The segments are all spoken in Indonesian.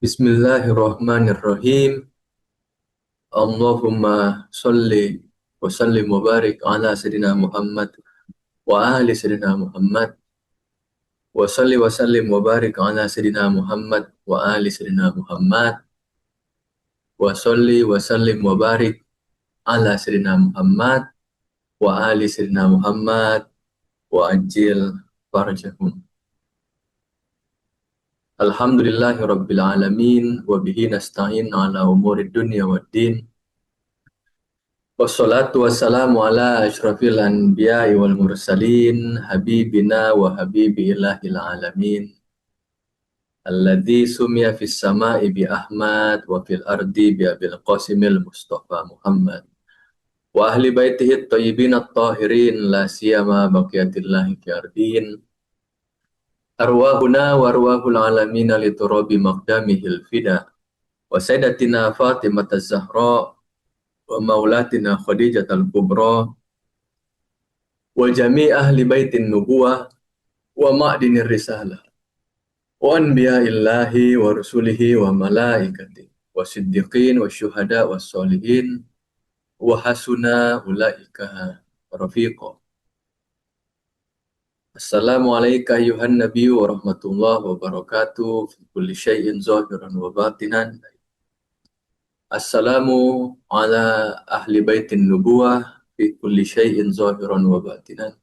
Bismillahirrahmanirrahim. Allahumma sholli wa sallim wa barik ala Sayyidina Muhammad wa ali Sayyidina Muhammad wa sholli wa sallim wa barik ala Sayyidina Muhammad wa ali Sayyidina Muhammad wa sholli wa sallim wa barik ala Sayyidina Muhammad wa ali Sayyidina Muhammad wa ajil farjahum. Alhamdulillahi Rabbil Alamin wa bihi nasta'in ala umuri dunya waddin. Wassalatu wassalamu ala asyrafil anbiya'i wal mursalin habibina wa habibi ilahil alamin alladzi sumya fis sama'i bi Ahmad wa fil ardi bi Abil Qasimil Mustafa Muhammad wa ahli baitihi at-tayyibin at-tahirin la siyama baqiyatillahi fi ardin arwahuna wa arwahul alamin liturabi maqdamihil fida wa sayyidatina Fatimah az-Zahra wa maulatina Khadijatul Kubra wa jami' ahli baitin nubuwah wa ma'dinir risalah wa anbiya'illahi wa rusulihi wa malaikati wa siddiqin wa syuhada wa sholihin wa hasuna ulaika rafiqa. Assalamu alayka ayuhan nabiyyu wa rahmatullahi wa barakatuh fi kulli syai'in zahiran wa batinan. Assalamu ala ahli baitin nubuwah fi kulli syai'in zahiran wa batinan.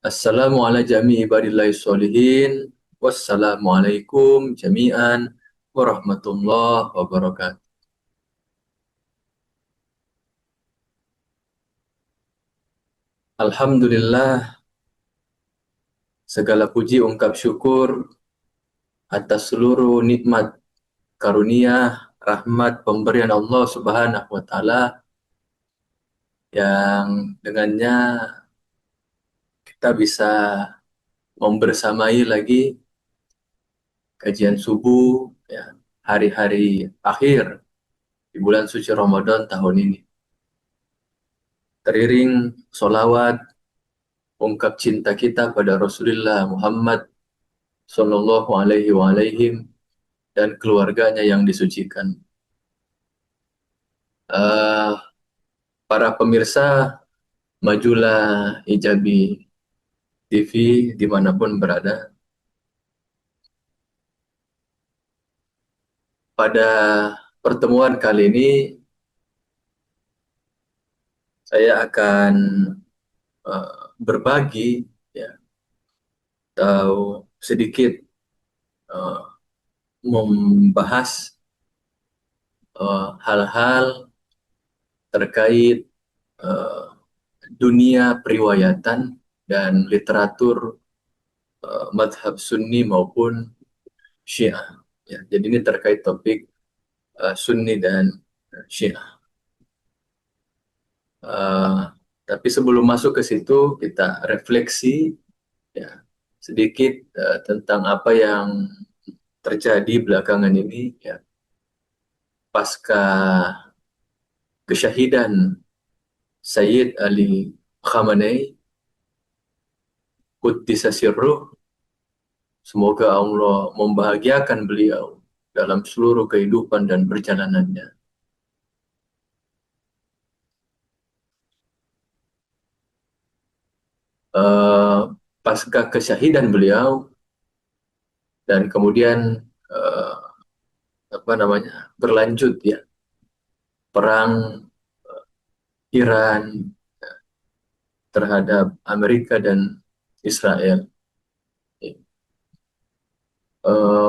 Assalamu ala jami'i ibadillahi sholihin. Wassalamu alaikum jami'an warahmatullahi wabarakatuh. Alhamdulillah, segala puji ungkap syukur atas seluruh nikmat karunia, rahmat pemberian Allah Subhanahu wa taala yang dengannya kita bisa membersamai lagi kajian subuh ya, hari-hari akhir di bulan suci Ramadan tahun ini. Teriring solawat ungkap cinta kita pada Rasulullah Muhammad Sallallahu Alaihi Wasallam dan keluarganya yang disucikan. Para pemirsa Majulah Hijabi TV dimanapun berada, pada pertemuan kali ini saya akan berbagi ya, atau sedikit membahas hal-hal terkait dunia periwayatan dan literatur madhab Sunni maupun Syiah. Ya, jadi ini terkait topik Sunni dan Syiah. Tapi sebelum masuk ke situ kita refleksi ya, sedikit tentang apa yang terjadi belakangan ini ya, pasca kesyahidan Sayyid Ali Khamenei Quddisa sirruh. Semoga Allah membahagiakan beliau dalam seluruh kehidupan dan perjalanannya. Pasca kesyahidan beliau dan kemudian berlanjut ya perang Iran terhadap Amerika dan Israel.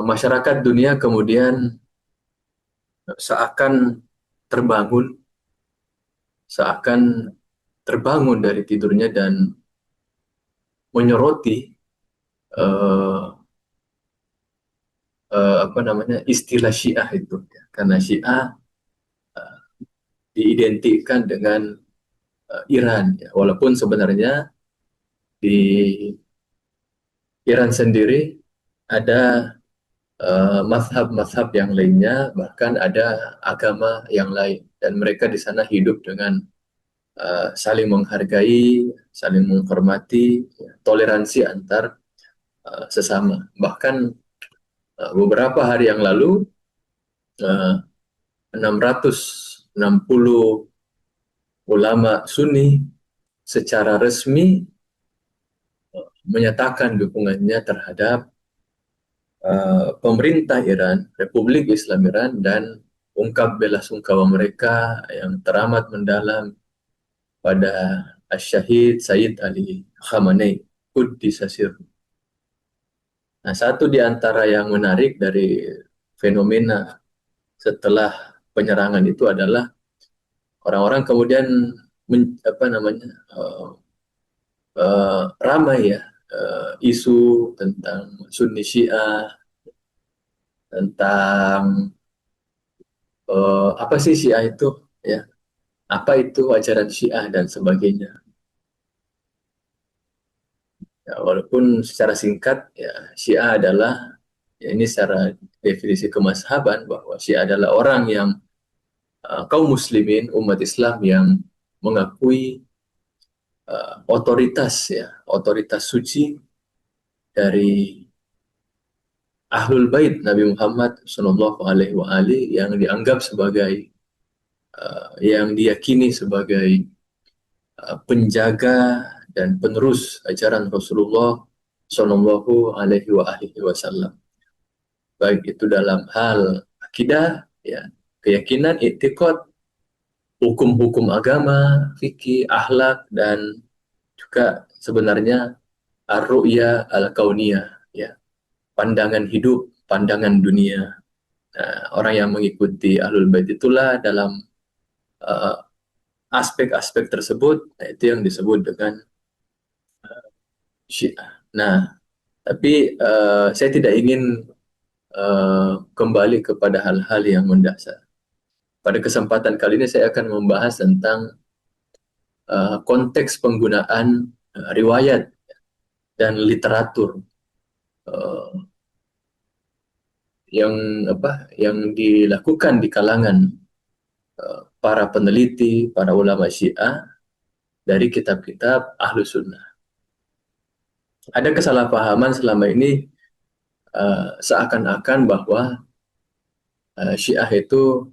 Masyarakat dunia kemudian seakan terbangun dari tidurnya dan menyoroti istilah Syiah itu ya. Karena Syiah diidentikan dengan Iran ya. Walaupun sebenarnya di Iran sendiri ada mazhab-mazhab yang lainnya, bahkan ada agama yang lain, dan mereka di sana hidup dengan saling menghargai, saling menghormati, ya, toleransi antar sesama. Bahkan beberapa hari yang lalu eh, 660 ulama Sunni secara resmi menyatakan dukungannya terhadap pemerintah Iran, Republik Islam Iran, dan ungkap bela sungkawa mereka yang teramat mendalam pada Asy-Syahid Sayyid Ali Khamenei Quddisasir. Nah, satu di antara yang menarik dari fenomena setelah penyerangan itu adalah orang-orang kemudian apa namanya ramai ya, isu tentang Sunni Syiah, tentang apa sih Syiah itu, ya, apa itu ajaran Syiah dan sebagainya. Ya, walaupun secara singkat ya, Syiah adalah, ya, ini secara definisi kemashaban, bahwa Syiah adalah orang yang kaum muslimin umat Islam yang mengakui otoritas, ya, otoritas suci dari Ahlul Bait Nabi Muhammad Shallallahu Alaihi Wasallam yang dianggap sebagai yang diyakini sebagai penjaga dan penerus ajaran Rasulullah Shallallahu Alaihi Wasallam, baik itu dalam hal akidah, ya, keyakinan, i'tiqad, hukum-hukum agama, fikih, akhlak, dan juga sebenarnya ar-ru'ya al-kauniyah, ya, pandangan hidup, pandangan dunia. Nah, orang yang mengikuti Ahlul Bait itulah dalam uh, aspek-aspek tersebut, nah, itu yang disebut dengan Syiah. Nah, tapi saya tidak ingin kembali kepada hal-hal yang mendasar. Pada kesempatan kali ini saya akan membahas tentang konteks penggunaan riwayat dan literatur uh, yang yang dilakukan di kalangan para peneliti, para ulama Syiah dari kitab-kitab Ahlu Sunnah. Ada kesalahpahaman selama ini seakan-akan bahwa Syiah itu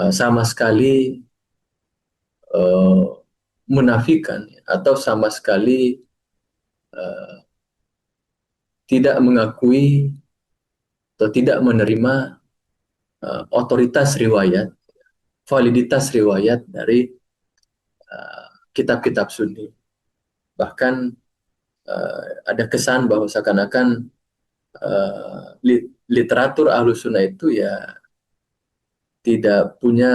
sama sekali uh, menafikan atau sama sekali uh, tidak mengakui atau tidak menerima otoritas riwayat, validitas riwayat dari kitab-kitab Sunni. Bahkan ada kesan bahwa seakan-akan literatur Ahlu Sunnah itu ya tidak punya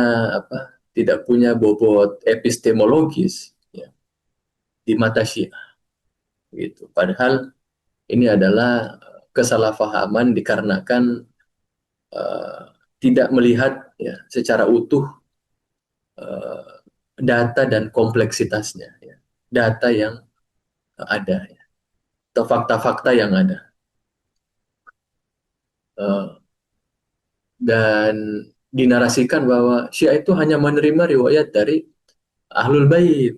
tidak punya bobot epistemologis, ya, di mata Syiah gitu. Padahal ini adalah kesalahpahaman dikarenakan uh, tidak melihat, ya, secara utuh uh, data dan kompleksitasnya, ya, data yang ada, ya, atau fakta-fakta yang ada, dan dinarasikan bahwa Syiah itu hanya menerima riwayat dari Ahlul Bait,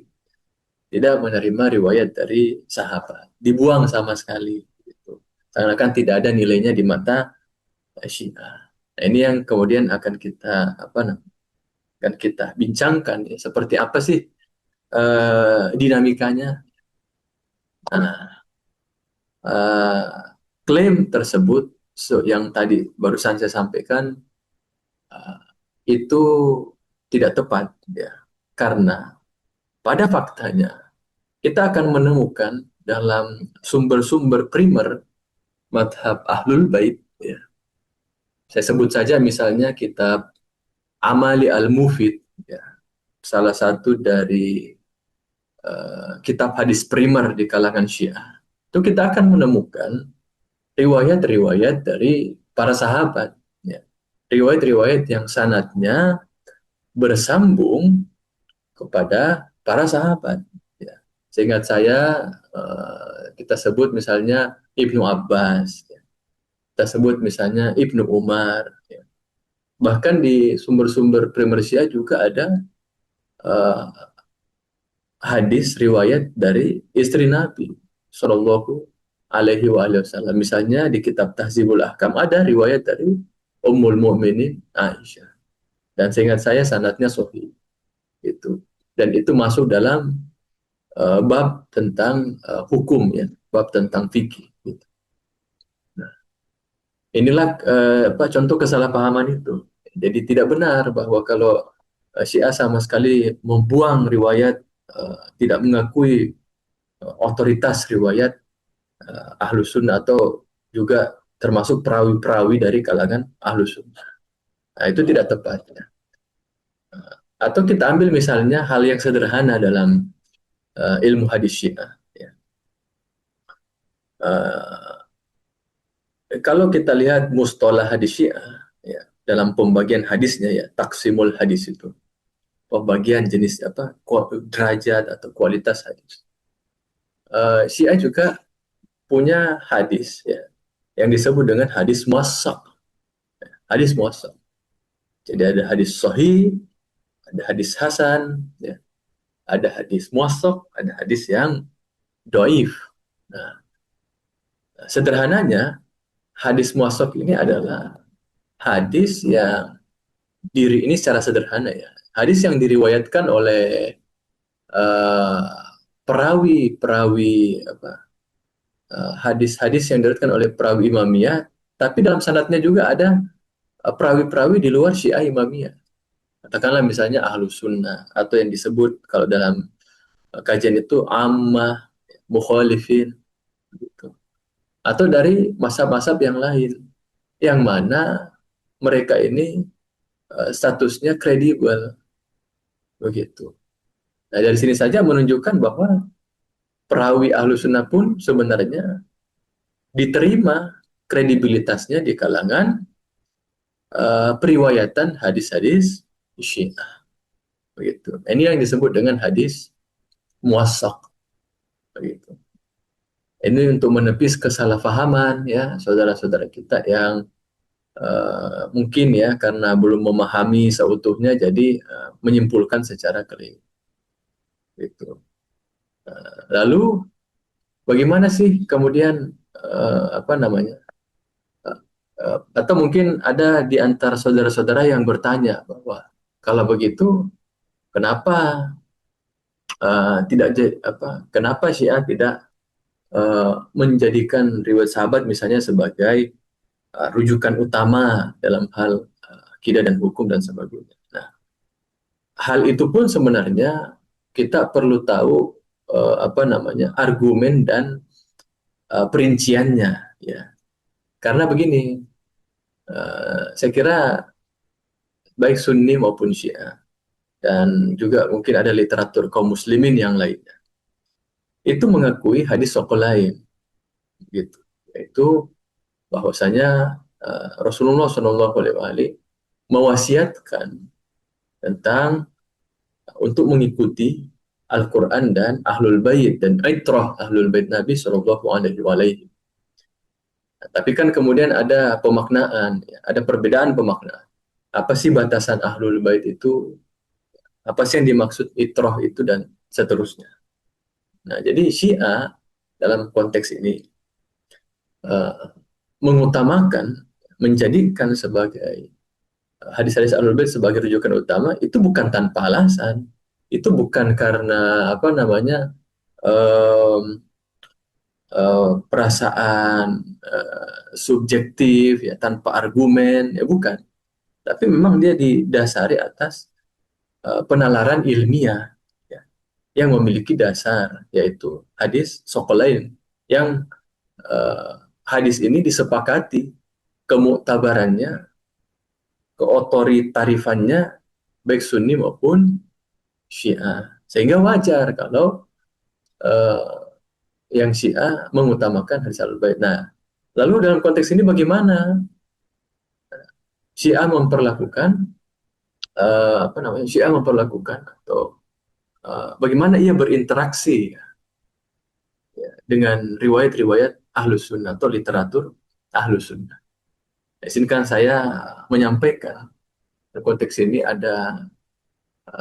tidak menerima riwayat dari sahabat, dibuang sama sekali gitu. Seakan-akan tidak ada nilainya di mata Syiah. Nah, ini yang kemudian akan kita akan kita bincangkan, ya, seperti apa sih dinamikanya. Nah, uh, klaim tersebut yang tadi barusan saya sampaikan uh, itu tidak tepat, ya, karena pada faktanya kita akan menemukan dalam sumber-sumber primer madhab Ahlul Bait, ya. Saya sebut saja misalnya kitab Amali Al-Mufid, ya, salah satu dari kitab hadis primer di kalangan Syiah. Itu kita akan menemukan riwayat-riwayat dari para sahabat, ya. Riwayat-riwayat yang sanadnya bersambung kepada para sahabat, ya. Seingat saya kita sebut misalnya Ibnu Abbas, ya. Kita sebut misalnya Ibnu Umar, ya. Bahkan di sumber-sumber primer Syiah juga ada uh, hadis riwayat dari istri Nabi Shallallahu Alaihi Wasallam. Misalnya di kitab Tahzibul Ahkam ada riwayat dari Ummul Mukminin Aisyah. Dan seingat saya sanadnya sahih itu. Dan itu masuk dalam bab tentang hukum ya, bab tentang fikih. Gitu. Nah, inilah contoh kesalahpahaman itu. Jadi tidak benar bahwa kalau Syiah sama sekali membuang riwayat, tidak mengakui otoritas riwayat Ahlus Sunnah atau juga termasuk perawi-perawi dari kalangan Ahlus Sunnah. Nah, itu tidak tepat. Ya. Atau kita ambil misalnya hal yang sederhana dalam ilmu hadis Syiah. Ya. Uh, Kalau kita lihat mustalah hadis Syiah, ya, dalam pembagian hadisnya ya, taksimul hadis itu, pembagian jenis apa, derajat atau kualitas hadis. Syiah juga punya hadis ya, yang disebut dengan hadis muwasak. Hadis muwasak. Jadi ada hadis sahih, ada hadis hasan, ya, ada hadis muwasak, ada hadis yang doif. Nah, sederhananya hadis muwasak ini adalah hadis yang diri ini secara sederhana ya. Hadis yang diriwayatkan oleh uh, perawi-perawi apa hadis-hadis yang diriwayatkan oleh perawi Imamiyah, tapi dalam sanadnya juga ada perawi-perawi di luar Syiah Imamiyah. Katakanlah misalnya Ahlus Sunnah atau yang disebut kalau dalam kajian itu ammah, mukhalifin gitu. Atau dari mazhab-mazhab yang lain yang mana mereka ini statusnya kredibel begitu. Nah, dari sini saja menunjukkan bahwa perawi Ahlus Sunnah pun sebenarnya diterima kredibilitasnya di kalangan periwayatan hadis-hadis Syiah begitu. Ini yang disebut dengan hadis muwasak begitu. Ini untuk menepis kesalahpahaman ya saudara-saudara kita yang mungkin ya karena belum memahami seutuhnya jadi menyimpulkan secara keliru. Gitu. Lalu bagaimana sih kemudian apa namanya? Atau mungkin ada di antara saudara-saudara yang bertanya bahwa kalau begitu kenapa tidak kenapa Syiah tidak menjadikan riwayat sahabat misalnya sebagai rujukan utama dalam hal akidah dan hukum dan sebagainya. Nah, hal itu pun sebenarnya kita perlu tahu apa namanya argumen dan perinciannya ya. Karena begini, saya kira baik Sunni maupun Syiah dan juga mungkin ada literatur kaum muslimin yang lainnya itu mengakui hadis sokol lain gitu, yaitu bahwasanya Rasulullah SAW mewasiatkan tentang untuk mengikuti Al-Quran dan Ahlul Bait dan Aitrah Ahlul Bait Nabi SAW. Nah, tapi kan kemudian ada pemaknaan, ya, ada perbedaan pemaknaan. Apa sih batasan Ahlul Bait itu? Apa sih yang dimaksud Itrah itu dan seterusnya. Nah, jadi Syiah dalam konteks ini uh, mengutamakan, menjadikan sebagai hadis-hadis Ahlul Bait sebagai rujukan utama itu bukan tanpa alasan. Itu bukan karena apa namanya um, perasaan subjektif ya tanpa argumen ya bukan. Tapi memang dia didasari atas penalaran ilmiah ya, yang memiliki dasar yaitu hadis sokolain yang hadis ini disepakati kemuktabarannya, keotoritarifannya baik Sunni maupun Syiah. Sehingga wajar kalau uh, yang Syiah mengutamakan hadis Ahlul Bait. Nah, lalu dalam konteks ini bagaimana Syiah memperlakukan apa namanya? Syiah memperlakukan atau bagaimana ia berinteraksi ya, dengan riwayat-riwayat Ahlus Sunnah atau literatur Ahlus Sunnah. Di sini kan saya menyampaikan dalam konteks ini ada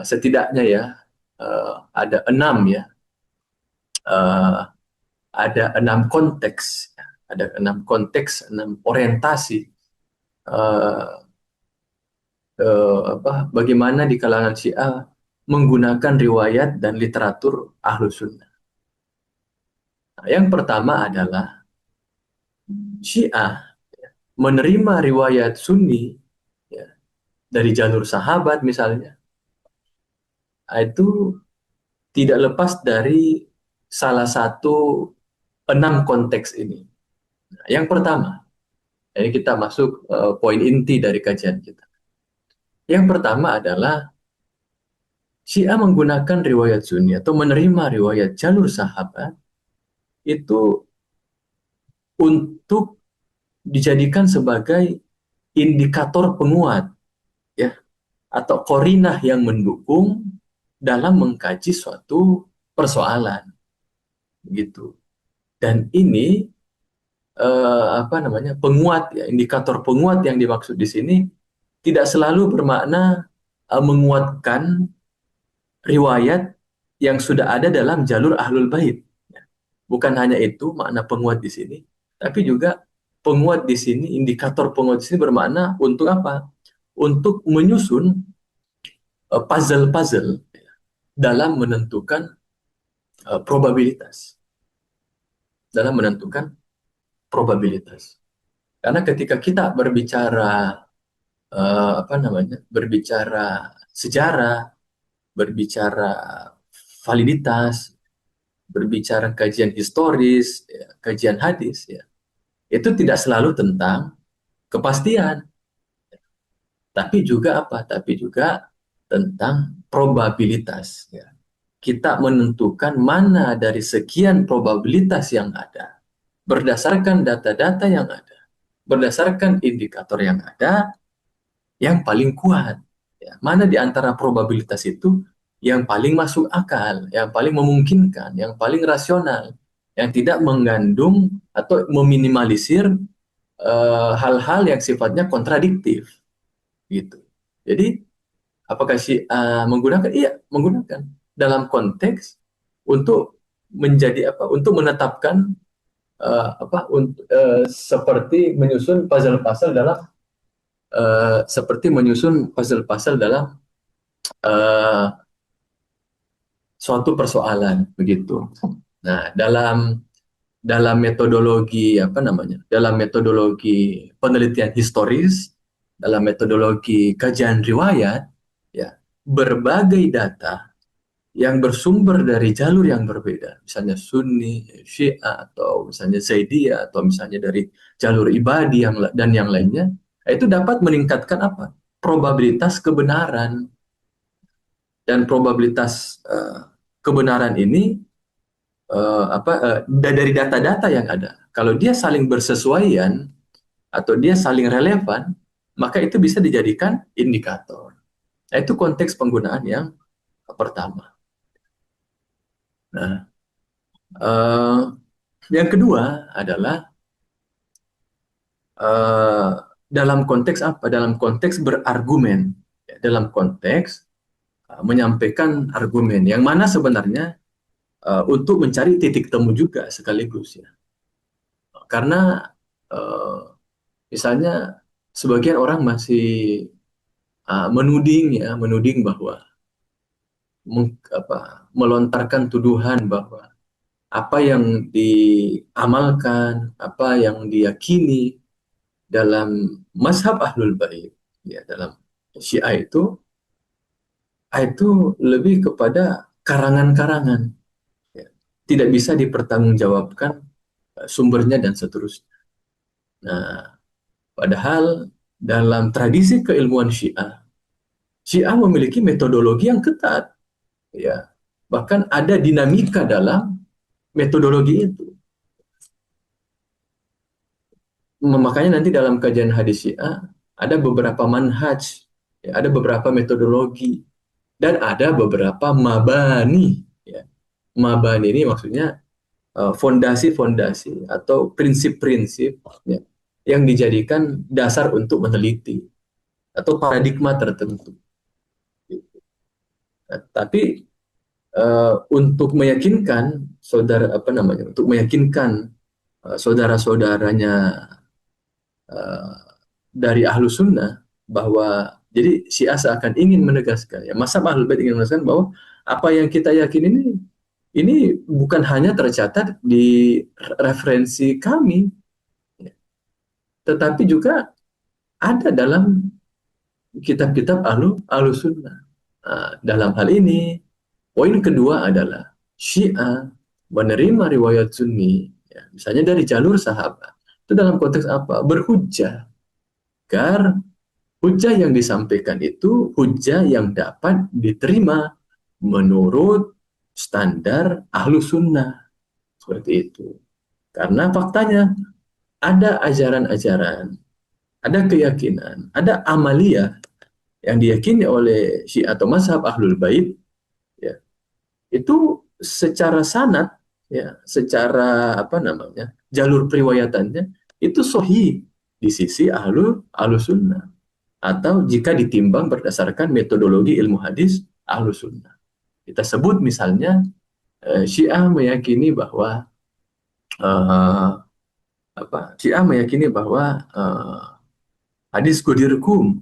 setidaknya ya ada 6 ya uh, ada 6 konteks, ada 6 konteks, 6 orientasi eh, bagaimana di kalangan Syiah menggunakan riwayat dan literatur Ahlus Sunnah. Nah, yang pertama adalah Syiah menerima riwayat Sunni, ya, dari jalur sahabat misalnya, itu tidak lepas dari salah satu 6 konteks ini. Nah, yang pertama, ini kita masuk poin inti dari kajian kita. Yang pertama adalah Syiah menggunakan riwayat Sunni atau menerima riwayat jalur sahabat itu untuk dijadikan sebagai indikator penguat, ya, atau korinah yang mendukung dalam mengkaji suatu persoalan, gitu. Dan ini penguat, ya, indikator penguat yang dimaksud di sini tidak selalu bermakna menguatkan riwayat yang sudah ada dalam jalur Ahlul Bait. Bukan hanya itu makna penguat di sini, tapi juga penguat di sini, indikator penguat di sini bermakna untuk apa? Untuk menyusun puzzle-puzzle dalam menentukan probabilitas, dalam menentukan probabilitas. Karena ketika kita berbicara berbicara sejarah, berbicara validitas, berbicara kajian historis, ya, kajian hadis, ya, itu tidak selalu tentang kepastian, tapi juga apa? Tapi juga tentang probabilitas. Ya. Kita menentukan mana dari sekian probabilitas yang ada, berdasarkan data-data yang ada, berdasarkan indikator yang ada, yang paling kuat. Ya. Mana di antara probabilitas itu yang paling masuk akal, yang paling memungkinkan, yang paling rasional, yang tidak mengandung atau meminimalisir hal-hal yang sifatnya kontradiktif, gitu. Jadi apakah si menggunakan? Iya, menggunakan dalam konteks untuk menjadi apa? Untuk menetapkan seperti menyusun puzzle-puzzle dalam seperti menyusun puzzle-puzzle dalam uh, suatu persoalan, begitu. Nah, dalam metodologi dalam metodologi penelitian historis, dalam metodologi kajian riwayat, ya, berbagai data yang bersumber dari jalur yang berbeda, misalnya Sunni, Syiah, atau misalnya Zaidiyah, atau misalnya dari jalur Ibadi dan yang lainnya, itu dapat meningkatkan apa? Probabilitas kebenaran. Dan probabilitas kebenaran ini dari data-data yang ada. Kalau dia saling bersesuaian atau dia saling relevan, maka itu bisa dijadikan indikator. Nah, itu konteks penggunaan yang pertama. Nah, eh, yang kedua adalah eh, dalam konteks apa? Dalam konteks berargumen, ya, dalam konteks menyampaikan argumen yang mana sebenarnya untuk mencari titik temu juga sekaligus, ya. Karena uh, misalnya sebagian orang masih menuding bahwa melontarkan tuduhan bahwa apa yang diamalkan, apa yang diyakini dalam mazhab Ahlul Bait, ya, dalam Syiah itu lebih kepada karangan-karangan, ya. Tidak bisa dipertanggungjawabkan sumbernya dan seterusnya. Nah, padahal dalam tradisi keilmuan Syiah, Syiah memiliki metodologi yang ketat, ya. Bahkan ada dinamika dalam metodologi itu. Makanya nanti dalam kajian hadis Syiah ada beberapa manhaj, ya, ada beberapa metodologi, dan ada beberapa mabani, ya. Mabani ini maksudnya fondasi-fondasi atau prinsip-prinsip, ya, yang dijadikan dasar untuk meneliti atau paradigma tertentu. Nah, tapi untuk meyakinkan saudara-saudaranya dari ahlu sunnah bahwa jadi Syiah seakan ingin menegaskan, ya mazhab Ahlul Bait ingin menegaskan bahwa apa yang kita yakini ini bukan hanya tercatat di referensi kami, ya, tetapi juga ada dalam kitab-kitab ahlu sunnah. Nah, dalam hal ini, poin kedua adalah Syiah menerima riwayat Sunni, ya, misalnya dari jalur sahabat. Itu dalam konteks apa? Berhujjah. Agar hujjah yang disampaikan itu hujjah yang dapat diterima menurut standar ahlu sunnah. Seperti itu. Karena faktanya ada ajaran-ajaran, ada keyakinan, ada amaliyah yang diyakini oleh Syiah atau mazhab Ahlul Bait, ya, itu secara sanad, ya, secara apa namanya, jalur periwayatannya itu sahih di sisi ahlu sunnah, atau jika ditimbang berdasarkan metodologi ilmu hadis ahlu sunnah. Kita sebut misalnya Syiah meyakini bahwa uh, Syiah meyakini bahwa hadis Qudirkum.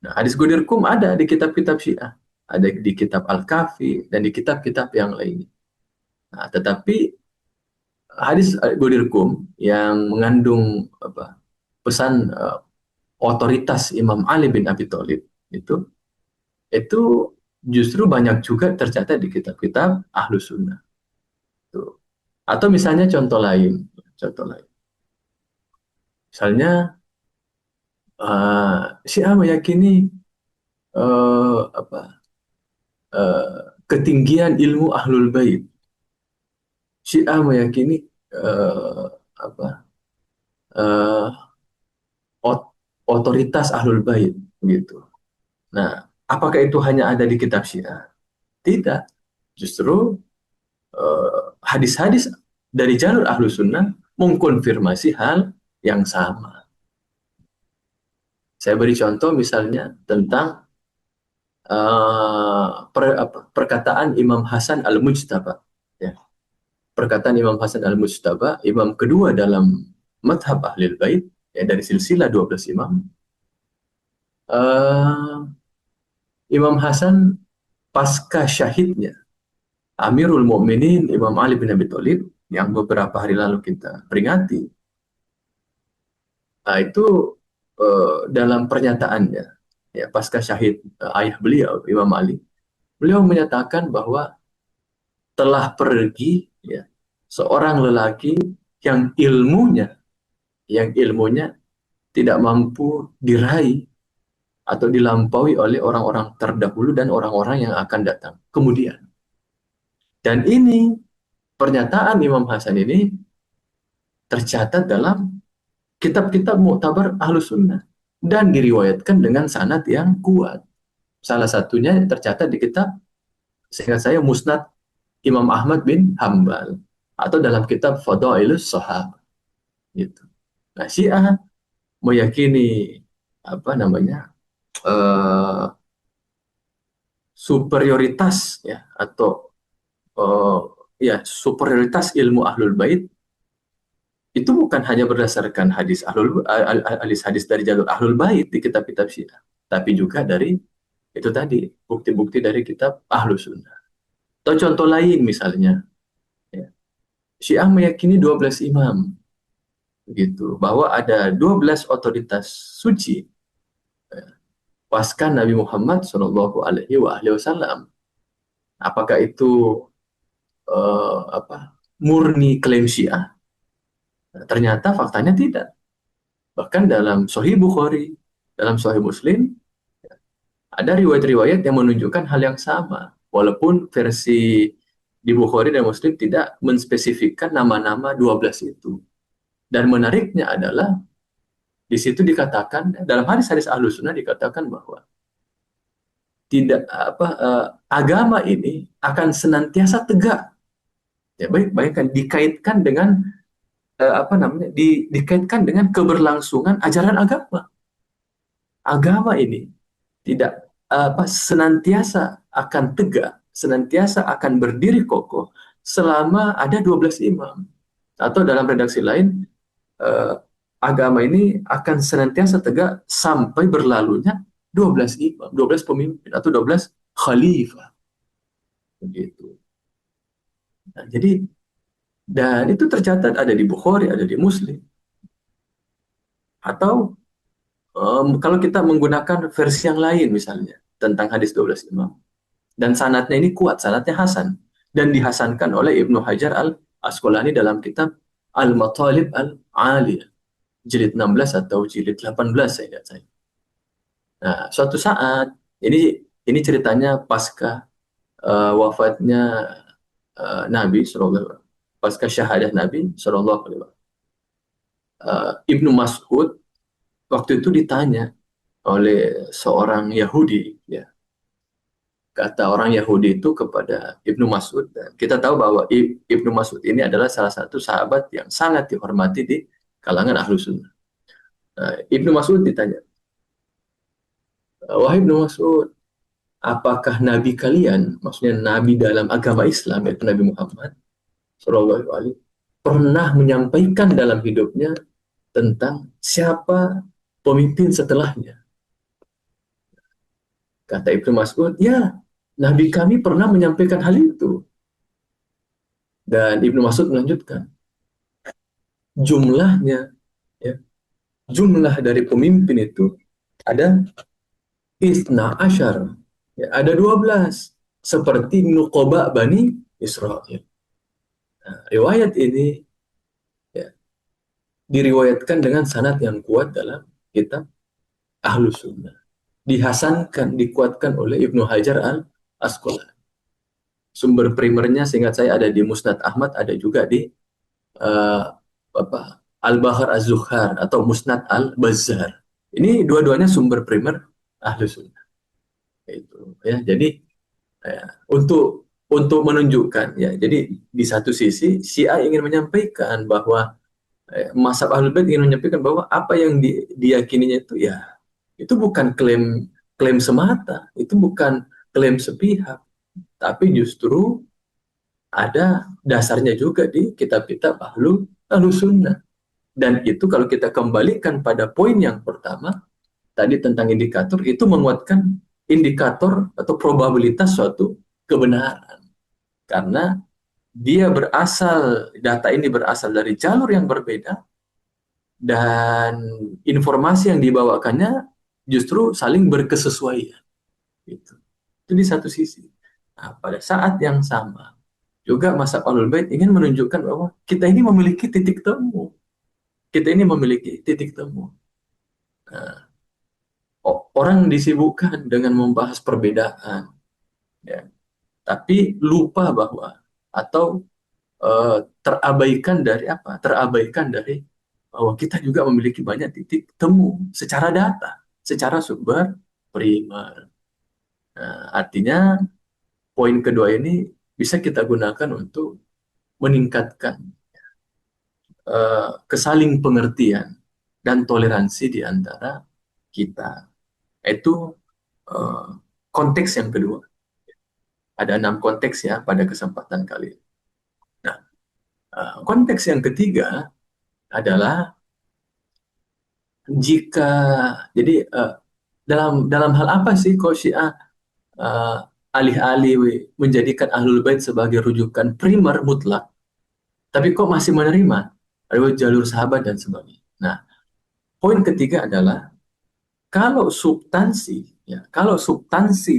Nah, hadis Qudirkum ada di kitab-kitab Syiah, ada di kitab Al-Kafi dan di kitab-kitab yang lainnya. Nah, tetapi hadis Qudirkum yang mengandung pesan otoritas Imam Ali bin Abi Thalib itu justru banyak juga tercatat di kitab-kitab Ahlu Sunnah. Tuh. Atau misalnya contoh lain. Misalnya Syiah meyakini ketinggian ilmu Ahlul Bait. Syiah meyakini uh, apa uh, otoritas Ahlul Bait gitu. Nah, apakah itu hanya ada di kitab Syiah? Tidak. Justru hadis-hadis dari jalur Ahlu Sunnah mengkonfirmasi hal yang sama. Saya beri contoh misalnya tentang perkataan Imam Hasan Al-Mujtaba. Ya. Perkataan Imam Hasan Al-Mujtaba, imam kedua dalam madhab Ahlul Bait, ya, dari silsilah 12 imam. Imam Hasan pasca syahidnya Amirul Mukminin Imam Ali bin Abi Thalib yang beberapa hari lalu kita peringati, itu dalam pernyataannya, ya, pasca syahid ayah beliau Imam Ali, beliau menyatakan bahwa telah pergi, ya, seorang lelaki yang ilmunya tidak mampu diraih atau dilampaui oleh orang-orang terdahulu dan orang-orang yang akan datang kemudian. Dan ini pernyataan Imam Hasan ini tercatat dalam kitab-kitab muktabar Ahlus Sunnah dan diriwayatkan dengan sanad yang kuat. Salah satunya tercatat di kitab, seingat saya, Musnad Imam Ahmad bin Hambal, atau dalam kitab Fadailus Shahab gitu. Nah, Syiah meyakini superioritas, ya, atau ya, superioritas ilmu Ahlul Bait itu bukan hanya berdasarkan hadis dari jalur Ahlul Bait di kitab-kitab Syiah, tapi juga dari itu tadi bukti-bukti dari kitab Ahlus Sunnah. Atau contoh lain misalnya, ya, Syiah meyakini 12 imam gitu, bahwa ada 12 otoritas suci, ya, pasca Nabi Muhammad Shallallahu Alaihi Wasallam. Apakah itu murni klaim Syiah? Nah, ternyata faktanya tidak. Bahkan dalam Sahih Bukhari, dalam Sahih Muslim, ada riwayat-riwayat yang menunjukkan hal yang sama. Walaupun versi di Bukhari dan Muslim tidak menspesifikkan nama-nama 12 itu. Dan menariknya adalah di situ dikatakan, dalam hadis-hadis Ahlus Sunnah dikatakan bahwa tidak agama ini akan senantiasa tegak. Ya, bayangkan dikaitkan dengan dikaitkan dengan keberlangsungan ajaran agama. Agama ini tidak senantiasa akan tegak, senantiasa akan berdiri kokoh selama ada 12 imam. Atau dalam redaksi lain, agama ini akan senantiasa tegak sampai berlalunya 12 imam, 12 pemimpin atau 12 khalifah begitu. Nah, jadi dan itu tercatat ada di Bukhari, ada di Muslim. Atau kalau kita menggunakan versi yang lain misalnya tentang hadis 12 imam. Dan sanatnya ini kuat, sanatnya Hasan. Dan dihasankan oleh Ibnu Hajar al-Asqalani dalam kitab Al-Matalib Al-Aliyah. Jilid 16 atau jilid 18 saya lihat saya. Nah, suatu saat, ini ceritanya pasca wafatnya Nabi SAW. Pasca syahadah Nabi SAW. Ibnu Mas'ud waktu itu ditanya oleh seorang Yahudi, ya. Kata orang Yahudi itu kepada Ibnu Mas'ud, dan kita tahu bahwa Ibnu Mas'ud ini adalah salah satu sahabat yang sangat dihormati di kalangan ahlu sunnah. Nah, Ibnu Mas'ud ditanya, wahai Ibnu Mas'ud, apakah Nabi kalian, maksudnya Nabi dalam agama Islam, yaitu Nabi Muhammad Shallallahu Alaihi pernah menyampaikan dalam hidupnya tentang siapa pemimpin setelahnya? Kata Ibnu Mas'ud, ya, Nabi kami pernah menyampaikan hal itu. Dan Ibnu Mas'ud melanjutkan, jumlahnya, ya, jumlah dari pemimpin itu ada isna asyar, ya, ada 12, seperti Nuqoba Bani Israel. Nah, riwayat ini, ya, diriwayatkan dengan sanad yang kuat dalam kitab Ahlus Sunnah. Dihasankan, dikuatkan oleh Ibnu Hajar al-Asqalani. Sumber primernya seingat saya ada di Musnad Ahmad, ada juga di uh, Al-Bahar Az-Zuhar atau Musnad Al-Bazzar. Ini dua-duanya sumber primer Ahlus Sunnah. Itu, ya. Jadi ya, untuk menunjukkan, ya, jadi di satu sisi Syiah ingin menyampaikan bahwa mazhab Ahlul Bait ingin menyampaikan bahwa apa yang diyakininya itu, ya, itu bukan klaim klaim semata, itu bukan klaim sepihak, tapi justru ada dasarnya juga di kitab-kitab Ahlus Sunnah. Dan itu kalau kita kembalikan pada poin yang pertama tadi tentang indikator, itu menguatkan indikator atau probabilitas suatu kebenaran. Karena data ini berasal dari jalur yang berbeda, dan informasi yang dibawakannya justru saling berkesesuaian. Gitu. Itu di satu sisi. Nah, pada saat yang sama, juga mazhab Ahlul Bait ingin menunjukkan bahwa kita ini memiliki titik temu. Kita ini memiliki titik temu. Nah, orang disibukkan dengan membahas perbedaan, ya, tapi lupa bahwa atau terabaikan dari apa? Terabaikan dari bahwa kita juga memiliki banyak titik temu secara data, secara sumber primer. Nah, artinya poin kedua ini bisa kita gunakan untuk meningkatkan kesaling pengertian dan toleransi di antara kita. Itu uh, konteks yang kedua. Ada 6 konteks ya pada kesempatan kali ini. Nah, konteks yang ketiga adalah jika jadi dalam dalam hal apa sih kok Syiah uh, alih-alih menjadikan Ahlul Bait sebagai rujukan primer mutlak, tapi kok masih menerima lewat jalur sahabat dan sebagainya. Nah, poin ketiga adalah kalau substansi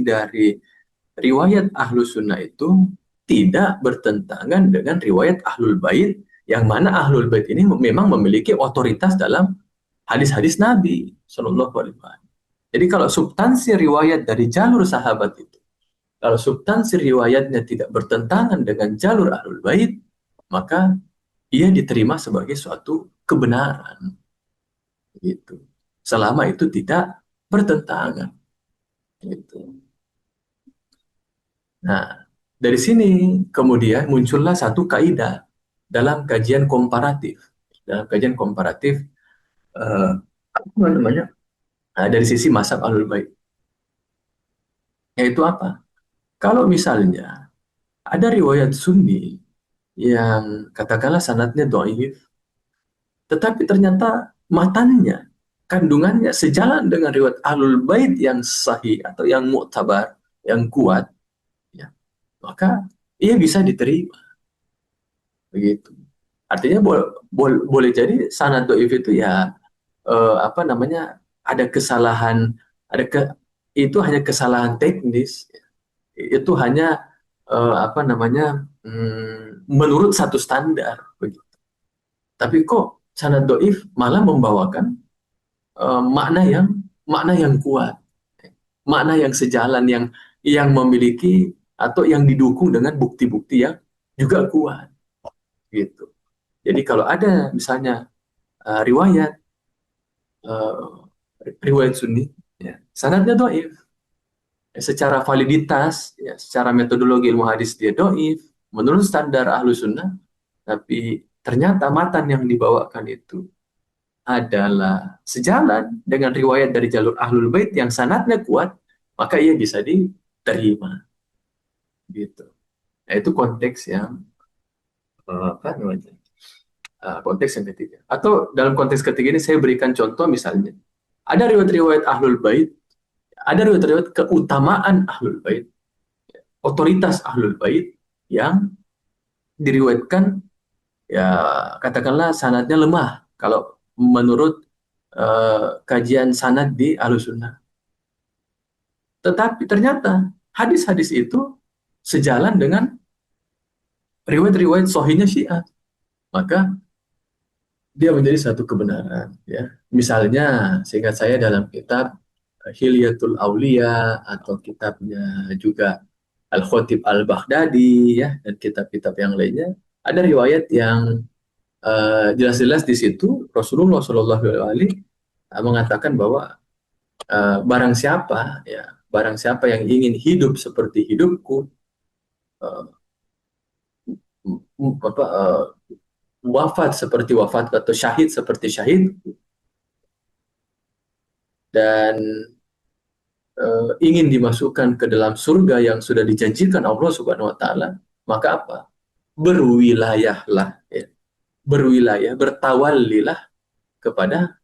dari riwayat Ahlus Sunnah itu tidak bertentangan dengan riwayat Ahlul Bait, yang mana Ahlul Bait ini memang memiliki otoritas dalam hadis-hadis Nabi Shallallahu Alaihi Wasallam. Jadi kalau substansi riwayat dari jalur sahabat itu, kalau substansi riwayatnya tidak bertentangan dengan jalur Ahlul Bait, maka ia diterima sebagai suatu kebenaran. Gitu. Selama itu tidak bertentangan. Gitu. Nah, dari sini kemudian muncullah satu kaidah dalam kajian komparatif. Dalam kajian komparatif, apa namanya? Dari sisi mazhab Ahlul Bait. Yaitu apa? Kalau misalnya ada riwayat Sunni yang katakanlah sanadnya dhaif, tetapi ternyata matannya, kandungannya sejalan dengan riwayat Ahlul Bait yang sahih atau yang muktabar, yang kuat, ya, maka ia bisa diterima begitu. Artinya boleh jadi sanad dhaif itu ya apa namanya, ada kesalahan, ada ke, itu hanya kesalahan teknis, itu hanya apa namanya, menurut satu standar begitu. Tapi kok sanad dhaif malah membawakan makna yang kuat, makna yang sejalan, yang memiliki atau yang didukung dengan bukti-bukti yang juga kuat gitu. Jadi kalau ada misalnya riwayat uh, riwayat Sunni, ya, sanadnya doif, ya, secara validitas, ya, secara metodologi ilmu hadis dia doif menurut standar ahlu sunnah, tapi ternyata matan yang dibawakan itu adalah sejalan dengan riwayat dari jalur ahlul bait yang sanadnya kuat, maka ia bisa diterima gitu. Nah, itu konteks yang apa namanya, konteks yang ketiga. Atau dalam konteks ketiga ini saya berikan contoh, misalnya ada riwayat-riwayat ahlul bait, ada riwayat-riwayat keutamaan ahlul bait, otoritas ahlul bait yang diriwayatkan, ya katakanlah sanadnya lemah kalau menurut kajian sanad di ahlus sunnah. Tetapi ternyata hadis-hadis itu sejalan dengan riwayat-riwayat sahihnya Syiah, maka dia menjadi satu kebenaran, ya. Misalnya, seingat saya dalam kitab Hilyatul Aulia atau kitabnya juga Al-Khatib Al-Baghdadi, ya, dan kitab-kitab yang lainnya, ada riwayat yang jelas-jelas di situ Rasulullah Shallallahu Alaihi Wasallam mengatakan bahwa barang siapa, ya, barang siapa yang ingin hidup seperti hidupku, uh, apa, wafat seperti wafat atau syahid seperti syahid, dan ingin dimasukkan ke dalam surga yang sudah dijanjikan Allah Subhanahu Wa Taala, maka apa? Berwilayahlah, ya. Berwilayah, bertawallilah kepada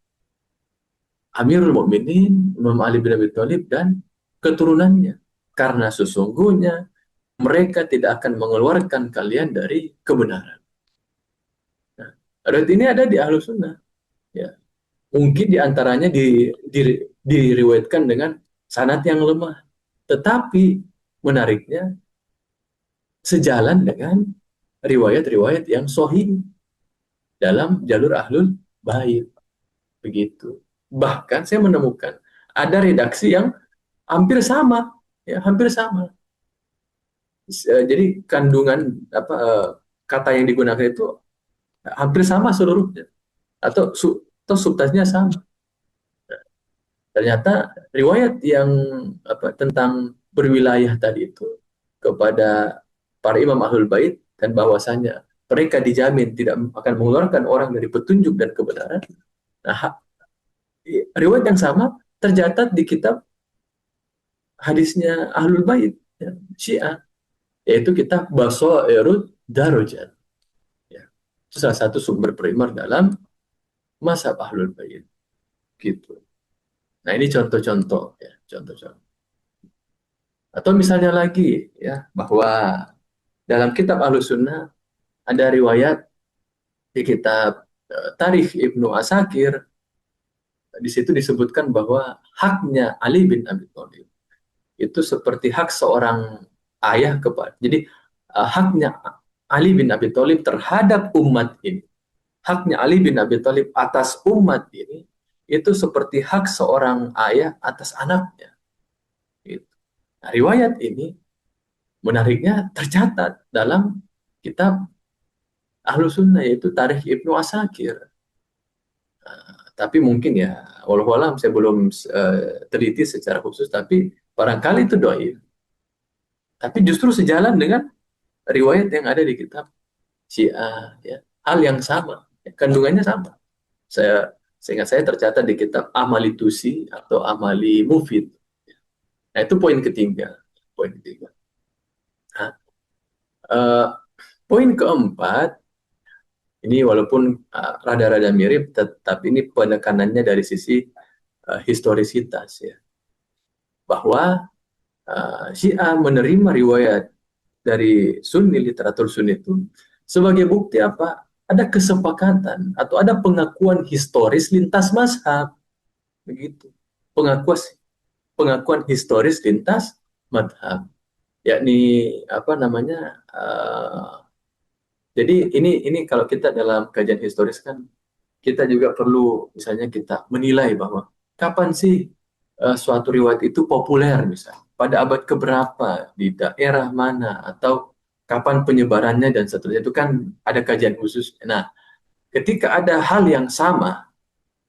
Amirul Mukminin Imam Ali bin Abi Thalib dan keturunannya, karena sesungguhnya mereka tidak akan mengeluarkan kalian dari kebenaran. Nah, ayat ini ada di Ahlus Sunnah, ya. Mungkin diantaranya diriwayatkan dengan sanad yang lemah, tetapi menariknya sejalan dengan riwayat-riwayat yang sahih dalam jalur Ahlul Bait begitu. Bahkan saya menemukan ada redaksi yang hampir sama, ya, hampir sama. Jadi kandungan apa, kata yang digunakan itu hampir sama seluruhnya, atau atau substansinya sama. Ternyata riwayat yang apa tentang berwilayah tadi itu kepada para imam ahlul bait dan bahwasanya mereka dijamin tidak akan mengeluarkan orang dari petunjuk dan kebenaran. Nah, riwayat yang sama tercatat di kitab hadisnya ahlul bait, ya, Syiah, yaitu kitab Basairud Darajat. Ya. Itu salah satu sumber primer dalam mazhab ahlul bait gitu. Nah, ini contoh-contoh, ya, contoh-contoh. Atau misalnya lagi, ya, bahwa dalam kitab Ahlus Sunnah ada riwayat di kitab Tarikh Ibnu Asakir, di situ disebutkan bahwa haknya Ali bin Abi Thalib itu seperti hak seorang ayah kepada. Jadi haknya Ali bin Abi Thalib terhadap umat ini, haknya Ali bin Abi Thalib atas umat ini itu seperti hak seorang ayah atas anaknya. Gitu. Nah, riwayat ini menariknya tercatat dalam kitab Ahlus Sunnah, yaitu Tarikh Ibnu Asakir. Tapi mungkin ya, walau alam saya belum teliti secara khusus, tapi barangkali itu doif. Tapi justru sejalan dengan riwayat yang ada di kitab Syiah, ya. Hal yang sama, ya, kandungannya sama. Seingat saya tercatat di kitab Amali Tusi atau Amali Mufid. Nah, itu poin ketiga. Poin ketiga. Nah, poin keempat, Ini walaupun rada-rada mirip, tetapi ini penekanannya dari sisi historisitas ya, bahwa Syiah menerima riwayat dari Sunni, literatur Sunni itu sebagai bukti apa? Ada kesepakatan atau ada pengakuan historis lintas mazhab, begitu. Pengakuan pengakuan historis lintas mazhab, yakni apa namanya? Jadi ini kalau kita dalam kajian historis kan kita juga perlu misalnya kita menilai bahwa kapan sih suatu riwayat itu populer, misalnya pada abad keberapa, di daerah mana, atau kapan penyebarannya dan seterusnya, itu kan ada kajian khusus. Nah, ketika ada hal yang sama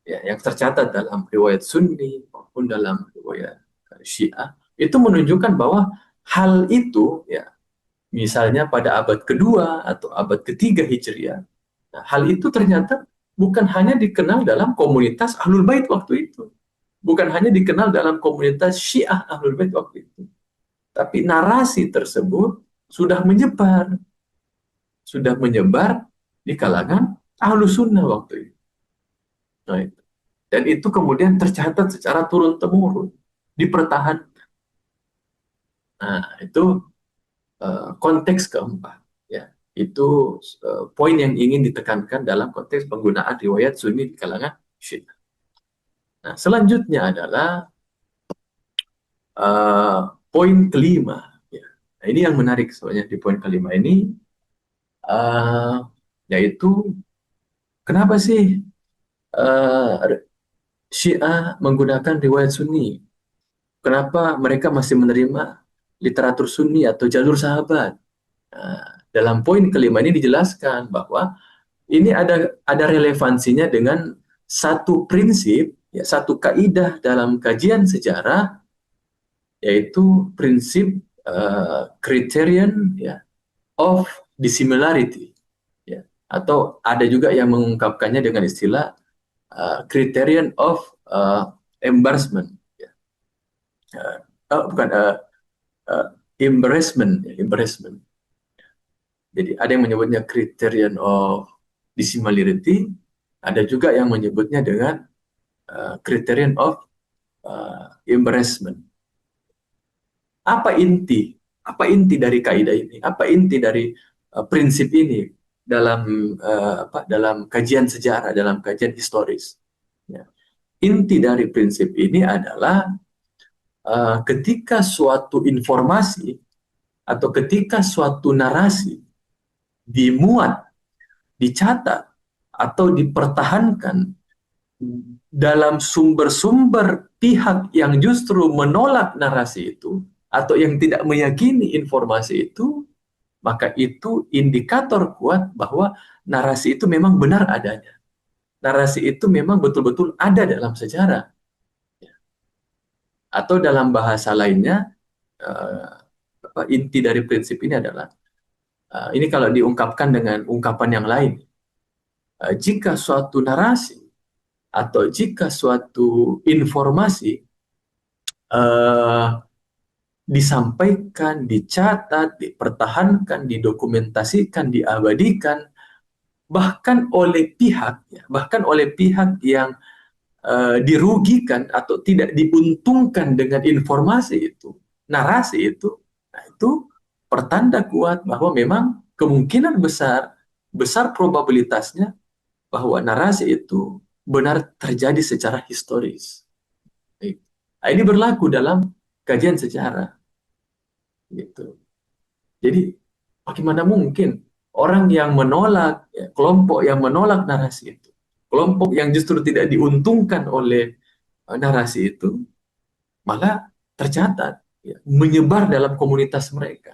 ya, yang tercatat dalam riwayat Sunni maupun dalam riwayat Syiah, itu menunjukkan bahwa hal itu ya, misalnya pada abad kedua atau abad ketiga Hijriah, nah, hal itu ternyata bukan hanya dikenal dalam komunitas Ahlul Bait waktu itu, bukan hanya dikenal dalam komunitas Syiah Ahlul Bait waktu itu, tapi narasi tersebut sudah menyebar di kalangan Ahlus Sunnah waktu itu. Nah, itu. Dan itu kemudian tercatat secara turun-temurun, dipertahankan. Nah, itu konteks keempat. Ya, itu poin yang ingin ditekankan dalam konteks penggunaan riwayat Sunni di kalangan Syiah. Nah, selanjutnya adalah uh, poin kelima. Ya. Nah, ini yang menarik soalnya di poin kelima ini, uh, yaitu kenapa sih uh, Syiah menggunakan riwayat Sunni? Kenapa mereka masih menerima literatur Sunni atau jalur sahabat? Nah, dalam poin kelima ini dijelaskan bahwa ini ada relevansinya dengan satu prinsip, ya, satu kaidah dalam kajian sejarah, yaitu prinsip criterion ya, of dissimilarity, ya. Atau ada juga yang mengungkapkannya dengan istilah criterion of embarrassment, ya. Bukan uh, embarrassment, ya, embarrassment. Jadi ada yang menyebutnya criterion of dissimilarity, ada juga yang menyebutnya dengan criterion of embarrassment. Apa inti? Apa inti dari kaidah ini? Apa inti dari prinsip ini dalam dalam kajian sejarah, dalam kajian historis? Ya. Inti dari prinsip ini adalah ketika suatu informasi atau ketika suatu narasi dimuat, dicatat, atau dipertahankan dalam sumber-sumber pihak yang justru menolak narasi itu atau yang tidak meyakini informasi itu, maka itu indikator kuat bahwa narasi itu memang benar adanya. Narasi itu memang betul-betul ada dalam sejarah. Atau dalam bahasa lainnya, inti dari prinsip ini adalah, ini kalau diungkapkan dengan ungkapan yang lain, jika suatu narasi atau jika suatu informasi disampaikan, dicatat, dipertahankan, didokumentasikan, diabadikan, bahkan oleh pihak yang dirugikan atau tidak diuntungkan dengan informasi itu, narasi itu, nah itu pertanda kuat bahwa memang kemungkinan besar probabilitasnya bahwa narasi itu benar terjadi secara historis. Nah, ini berlaku dalam kajian sejarah, gitu. Jadi bagaimana mungkin orang yang menolak, ya, kelompok yang menolak narasi itu, kelompok yang justru tidak diuntungkan oleh narasi itu, malah tercatat, ya, menyebar dalam komunitas mereka,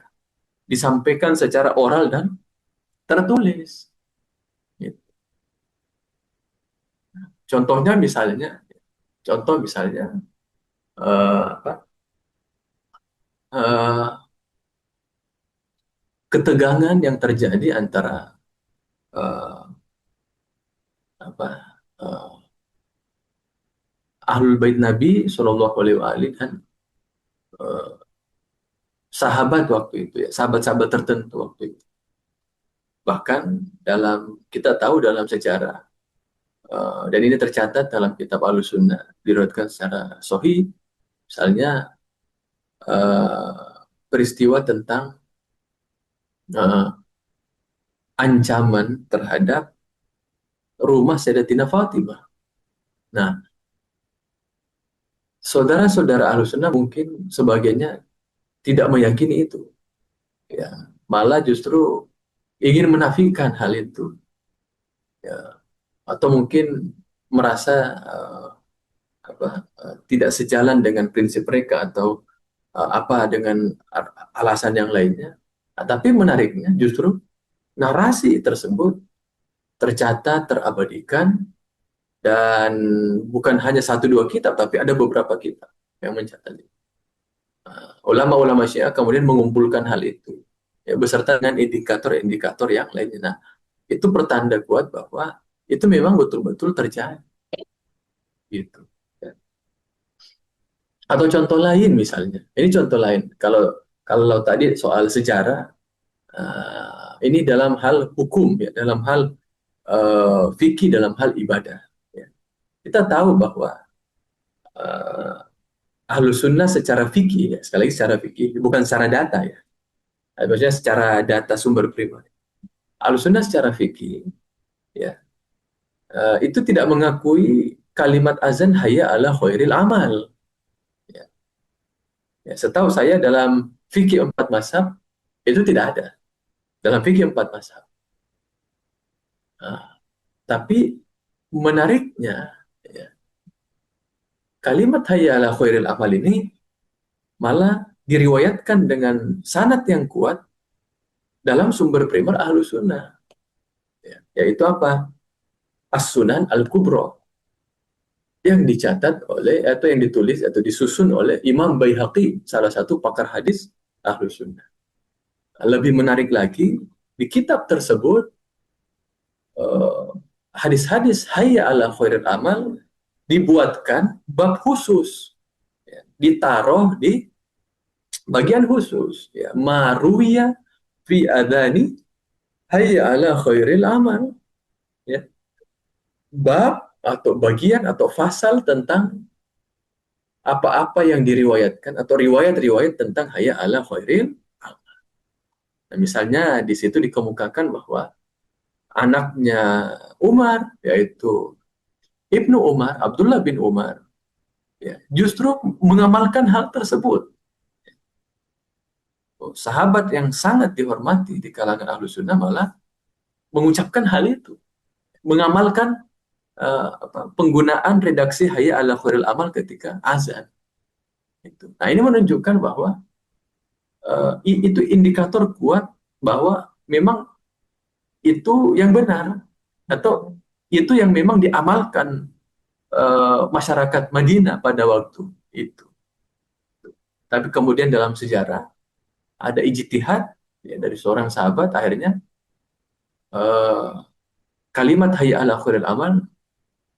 disampaikan secara oral dan tertulis. Gitu. Contohnya misalnya, contoh misalnya apa, uh, ketegangan yang terjadi antara uh, apa uh, Ahlul Bait Nabi Shallallahu Alaihi Wasallam dan sahabat waktu itu, ya, sahabat-sahabat tertentu waktu itu. Bahkan kita tahu dalam sejarah, dan ini tercatat dalam kitab Ahlussunnah, diriwayatkan secara sahih, misalnya peristiwa tentang uh, ancaman terhadap rumah Sayyidatina Fatimah. Nah, saudara-saudara Ahlussunnah mungkin sebagiannya tidak meyakini itu, ya, malah justru ingin menafikan hal itu, ya, atau mungkin merasa tidak sejalan dengan prinsip mereka, atau apa dengan alasan yang lainnya. Nah, tapi menariknya justru narasi tersebut tercatat, terabadikan, dan bukan hanya satu dua kitab, tapi ada beberapa kitab yang mencatat. Ulama-ulama Syiah kemudian mengumpulkan hal itu, ya, beserta dengan indikator-indikator yang lainnya. Nah, itu pertanda kuat bahwa itu memang betul-betul terjadi, gitu. Ya. Atau contoh lain misalnya, ini contoh lain. Kalau tadi soal sejarah, ini dalam hal hukum, ya, dalam hal fikih, dalam hal ibadah. Ya. Kita tahu bahwa uh, Ahlus Sunnah secara fikih, ya, sekali lagi secara fikih, bukan secara data, ya. Maksudnya secara data sumber primer. Ahlus Sunnah secara fikih, ya, itu tidak mengakui kalimat azan hayya ala khairil amal. Ya. Ya, setahu saya dalam fikih empat mazhab itu tidak ada. Dalam fikih empat mazhab. Nah, tapi menariknya, ya, kalimat hayya ala khairil amal ini malah diriwayatkan dengan sanad yang kuat dalam sumber primer Ahlus Sunnah. Ya, yaitu apa? As-Sunan Al-Kubra, yang dicatat oleh, atau yang ditulis atau disusun oleh Imam Baihaqi, salah satu pakar hadis Ahlus Sunnah. Lebih menarik lagi, di kitab tersebut hadis-hadis hayya ala khairil amal dibuatkan bab khusus, ya, ditaruh di bagian khusus, ya, maruya fi adani hayya ala khairil amal, ya, bab atau bagian atau fasal tentang apa-apa yang diriwayatkan atau riwayat-riwayat tentang hayya ala khairil amal. Nah, misalnya di situ dikemukakan bahwa anaknya Umar, yaitu Ibnu Umar, Abdullah bin Umar, ya, justru mengamalkan hal tersebut. Sahabat yang sangat dihormati di kalangan Ahlus Sunnah malah mengucapkan hal itu, mengamalkan penggunaan redaksi hayya ala khairil amal ketika azan. Nah, ini menunjukkan bahwa itu indikator kuat bahwa memang itu yang benar, atau itu yang memang diamalkan masyarakat Madinah pada waktu itu. Tapi kemudian dalam sejarah ada ijtihad, ya, dari seorang sahabat, akhirnya kalimat hayya ala khairil amal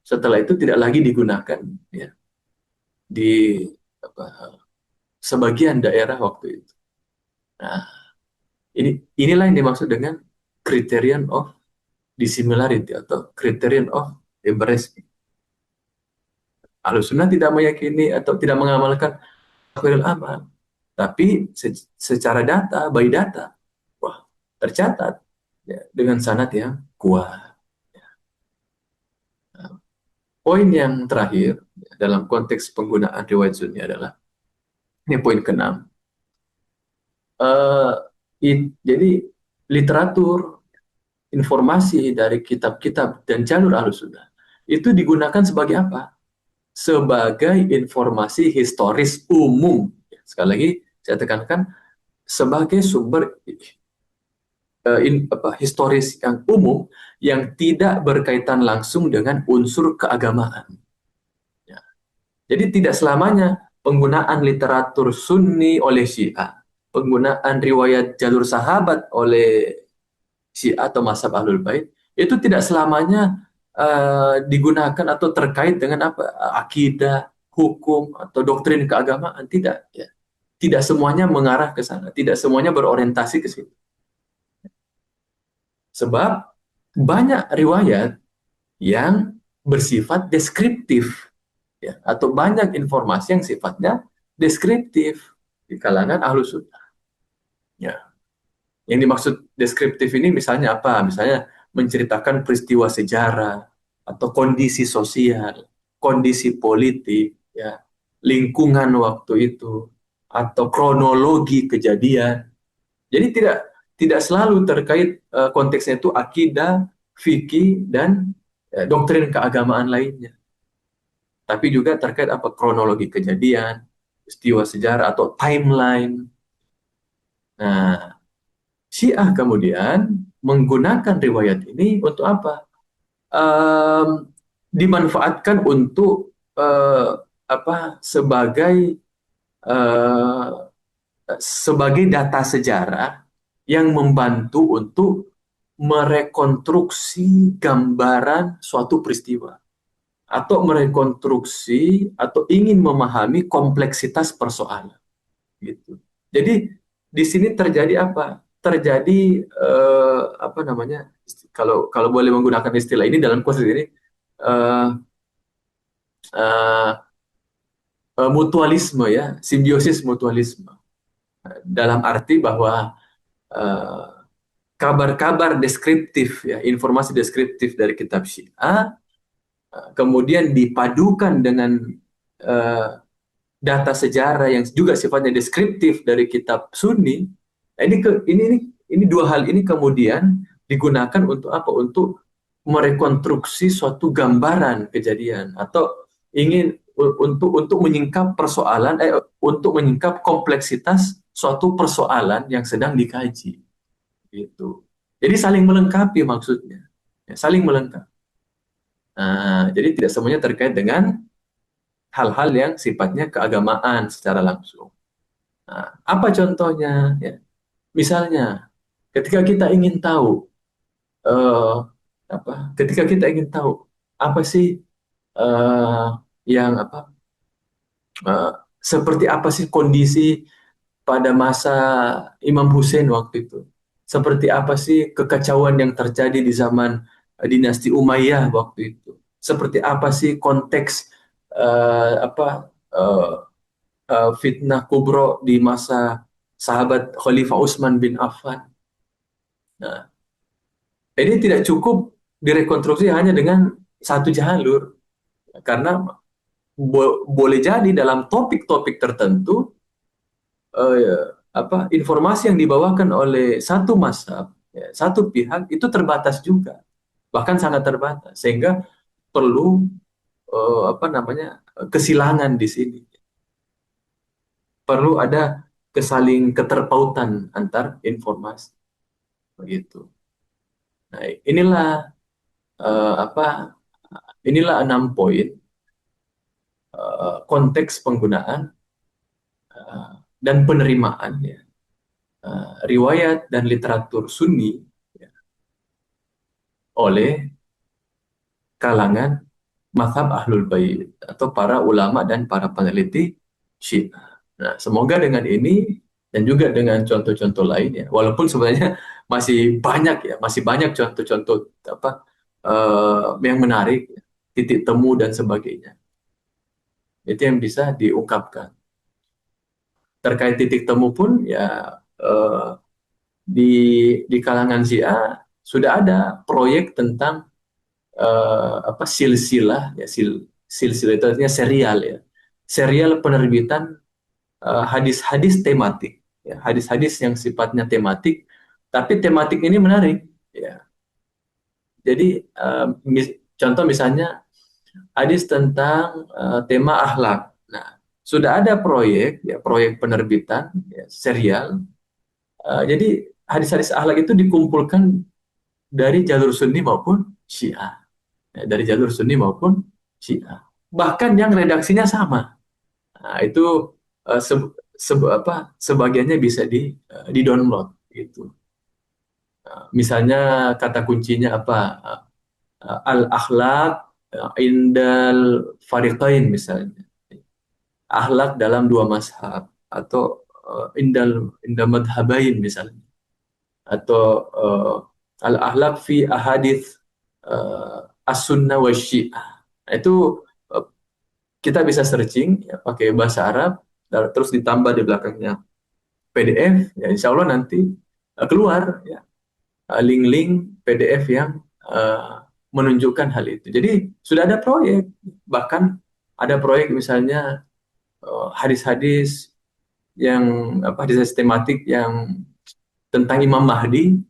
setelah itu tidak lagi digunakan, ya, di sebagian daerah waktu itu. Nah, inilah yang dimaksud dengan criterion of dissimilarity atau criterion of embracing. Ahlussunnah tidak meyakini atau tidak mengamalkan khairul amal, tapi secara data, by data, wah, tercatat, ya, dengan sanad yang kuat. Nah, poin yang terakhir, ya, dalam konteks penggunaan riwayat sunni adalah, ini poin keenam. Jadi literatur, informasi dari kitab-kitab dan jalur Ahlussunnah itu digunakan sebagai apa? Sebagai informasi historis umum. Sekali lagi saya tekankan, sebagai sumber historis yang umum yang tidak berkaitan langsung dengan unsur keagamaan. Ya. Jadi tidak selamanya penggunaan literatur Sunni oleh Syiah, penggunaan riwayat jalur sahabat oleh Syiah atau mazhab Ahlul Bait itu tidak selamanya digunakan atau terkait dengan apa, akidah, hukum atau doktrin keagamaan. Tidak, ya. Tidak semuanya mengarah ke sana, tidak semuanya berorientasi ke situ. Sebab banyak riwayat yang bersifat deskriptif, ya, atau banyak informasi yang sifatnya deskriptif di kalangan Ahlus Sunnah. Ya. Yang dimaksud deskriptif ini misalnya apa? Misalnya menceritakan peristiwa sejarah atau kondisi sosial, kondisi politik, ya, lingkungan waktu itu, atau kronologi kejadian. Jadi tidak selalu terkait konteksnya itu akidah, fikih, dan doktrin keagamaan lainnya. Tapi juga terkait apa kronologi kejadian, peristiwa sejarah atau timeline. Nah, Syiah kemudian menggunakan riwayat ini untuk apa? Dimanfaatkan untuk apa? Eh, sebagai data sejarah yang membantu untuk merekonstruksi gambaran suatu peristiwa atau merekonstruksi atau ingin memahami kompleksitas persoalan gitu. Jadi di sini terjadi apa? Terjadi apa namanya? Kalau kalau boleh menggunakan istilah ini dalam konteks ini eh, eh, mutualisme, ya, simbiosis mutualisme. Dalam arti bahwa eh, kabar-kabar deskriptif, ya, informasi deskriptif dari kitab Syiah kemudian dipadukan dengan eh, data sejarah yang juga sifatnya deskriptif dari kitab Sunni. Nah, ini dua hal ini kemudian digunakan untuk apa? Untuk merekonstruksi suatu gambaran kejadian atau ingin untuk menyingkap persoalan untuk menyingkap kompleksitas suatu persoalan yang sedang dikaji gitu. Jadi saling melengkapi maksudnya. Ya, saling melengkapi. Nah, jadi tidak semuanya terkait dengan hal-hal yang sifatnya keagamaan secara langsung. Nah, apa contohnya? Ya, misalnya, ketika kita ingin tahu eh, ketika kita ingin tahu apa sih eh, yang apa, eh, seperti apa sih kondisi pada masa Imam Hussein waktu itu? Seperti apa sih kekacauan yang terjadi di zaman dinasti Umayyah waktu itu? Seperti apa sih konteks fitnah kubro di masa sahabat Khalifah Utsman bin Affan? Nah, ini tidak cukup direkonstruksi hanya dengan satu jalur, karena boleh jadi dalam topik-topik tertentu informasi yang dibawakan oleh satu mazhab, ya, satu pihak itu terbatas juga, bahkan sangat terbatas, sehingga perlu apa namanya kesilangan di sini, perlu ada kesaling keterpautan antar informasi begitu. Nah, apa inilah 6 poin konteks penggunaan dan penerimaan, ya, riwayat dan literatur Sunni, ya, oleh kalangan mazhab Ahlul Bait atau para ulama dan para peneliti Syiah. Nah, semoga dengan ini dan juga dengan contoh-contoh lain, ya, walaupun sebenarnya masih banyak contoh-contoh apa yang menarik, ya, titik temu dan sebagainya. Itu yang bisa diungkapkan. Terkait titik temu pun, ya, di kalangan Syiah sudah ada proyek tentang silsilah, ya, silsilah itu artinya serial, ya, serial penerbitan hadis-hadis tematik, ya, hadis-hadis yang sifatnya tematik, tapi tematik ini menarik, ya. Jadi contoh misalnya hadis tentang tema akhlak. Nah, sudah ada proyek, ya, proyek penerbitan, ya, serial. Jadi hadis-hadis akhlak itu dikumpulkan dari jalur Sunni maupun Syiah, ya, dari jalur Sunni maupun Syiah. Bahkan yang redaksinya sama. Nah, itu sebagiannya bisa di download gitu. Misalnya kata kuncinya apa? Al-akhlak indal fariqain misalnya. Akhlak dalam dua mazhab atau indal indal madhabain misalnya. Atau al-ahlaf fi ahadits as-sunnah wa syiah. Itu kita bisa searching ya, pakai bahasa Arab, terus ditambah di belakangnya PDF, ya insya Allah nanti keluar ya link-link PDF yang menunjukkan hal itu. Jadi sudah ada proyek, bahkan ada proyek misalnya hadis-hadis yang hadis tematik yang tentang Imam Mahdi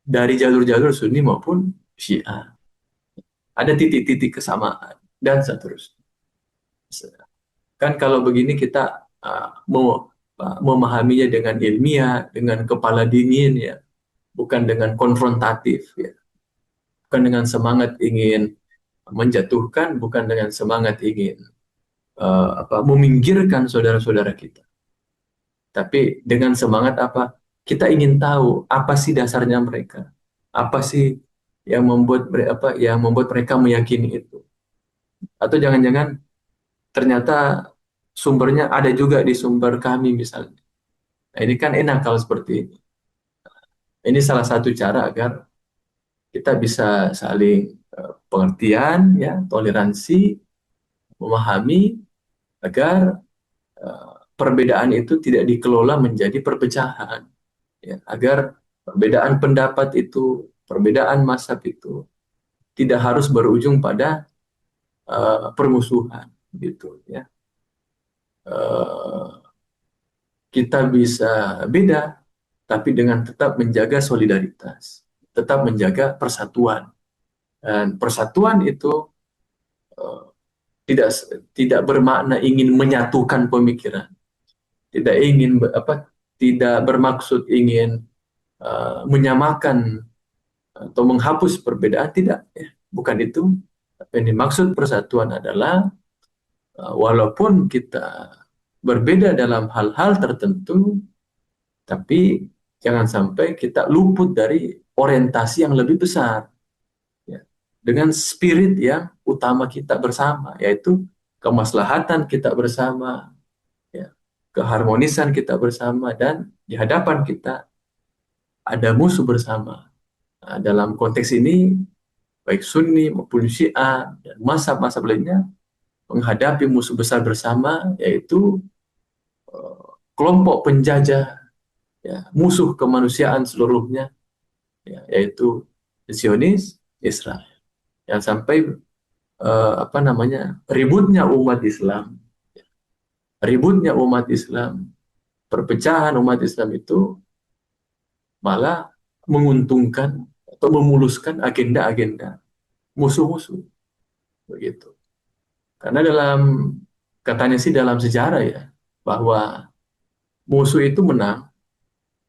dari jalur-jalur Sunni maupun Syiah. Ada titik-titik kesamaan dan seterusnya. Kan kalau begini kita mau memahaminya dengan ilmiah, dengan kepala dingin ya, bukan dengan konfrontatif ya, bukan dengan semangat ingin menjatuhkan, bukan dengan semangat ingin meminggirkan saudara-saudara kita, tapi dengan semangat apa? Kita ingin tahu apa sih dasarnya mereka, apa sih yang membuat mereka meyakini itu, atau jangan-jangan ternyata sumbernya ada juga di sumber kami misalnya. Nah, ini kan enak kalau seperti ini. Ini salah satu cara agar kita bisa saling pengertian, ya, toleransi, memahami, agar perbedaan itu tidak dikelola menjadi perpecahan, ya, agar perbedaan pendapat itu, perbedaan mazhab itu tidak harus berujung pada permusuhan, gitu, ya. Kita bisa beda, tapi dengan tetap menjaga solidaritas, tetap menjaga persatuan. Dan persatuan itu tidak tidak bermakna ingin menyatukan pemikiran, tidak ingin tidak bermaksud ingin menyamakan atau menghapus perbedaan, tidak, ya. Bukan itu. Tapi yang dimaksud persatuan adalah walaupun kita berbeda dalam hal-hal tertentu, tapi jangan sampai kita luput dari orientasi yang lebih besar, ya, dengan spirit yang utama kita bersama, yaitu kemaslahatan kita bersama, ya, keharmonisan kita bersama, dan di hadapan kita ada musuh bersama. Nah, dalam konteks ini, baik Sunni maupun Syiah dan mazhab-mazhab lainnya menghadapi musuh besar bersama, yaitu kelompok penjajah, ya, musuh kemanusiaan seluruhnya, ya, yaitu Zionis Israel, yang sampai ributnya umat Islam, perpecahan umat Islam itu malah menguntungkan atau memuluskan agenda-agenda musuh-musuh, begitu. Karena katanya sih dalam sejarah ya, bahwa musuh itu menang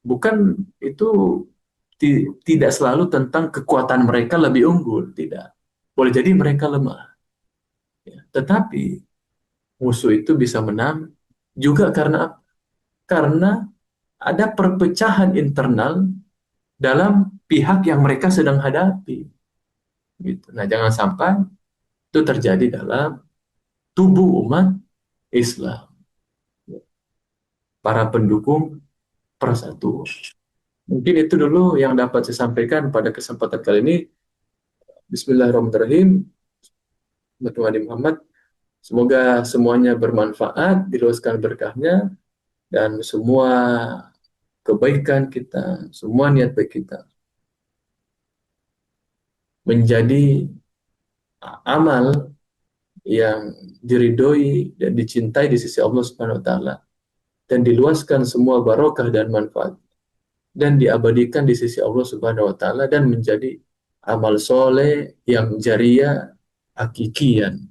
bukan itu tidak selalu tentang kekuatan mereka lebih unggul, tidak. Boleh jadi mereka lemah, ya. Tetapi musuh itu bisa menang juga karena ada perpecahan internal dalam pihak yang mereka sedang hadapi, gitu. Nah, jangan sampai itu terjadi dalam tubuh umat Islam, para pendukung persatuan. Mungkin itu dulu yang dapat saya sampaikan pada kesempatan kali ini. Bismillahirrahmanirrahim. Nabi Muhammad, semoga semuanya bermanfaat, diluaskan berkahnya, dan semua kebaikan kita, semua niat baik kita menjadi amal yang diridhoi dan dicintai di sisi Allah Subhanahu wa taala, dan diluaskan semua barokah dan manfaat, dan diabadikan di sisi Allah Subhanahu wa taala, dan menjadi amal soleh yang jariyah hakikian.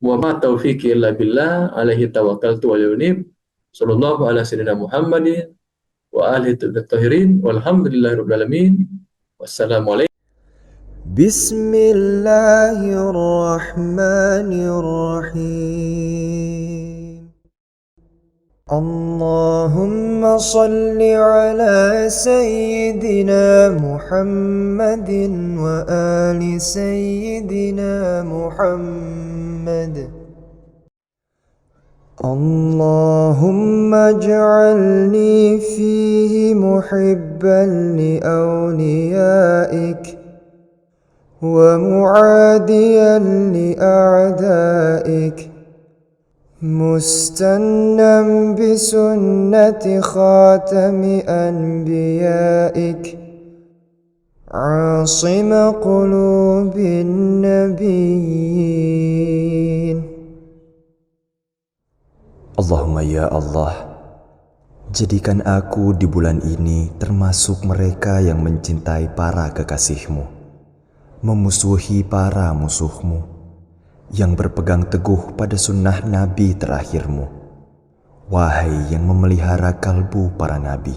Wa ma taufiqi illa billah, alaihi tawakkaltu wa yunib. Sallallahu ala sayyidina Muhammadin wa alihi tahirin, walhamdulillahirabbil alamin. Wassalamualaikum. Bismillahirrahmanirrahim. Allahumma salli ala Sayyidina Muhammadin wa ali Sayyidina Muhammad. اللهم اجعلني فيه محبا لأوليائك ومعاديا لأعدائك مستنا بسنة خاتم أنبيائك عاصم قلوب النبيين. Allahumma ya Allah, jadikan aku di bulan ini termasuk mereka yang mencintai para kekasih-Mu, memusuhi para musuh-Mu, yang berpegang teguh pada sunnah Nabi terakhir-Mu. Wahai yang memelihara kalbu para Nabi,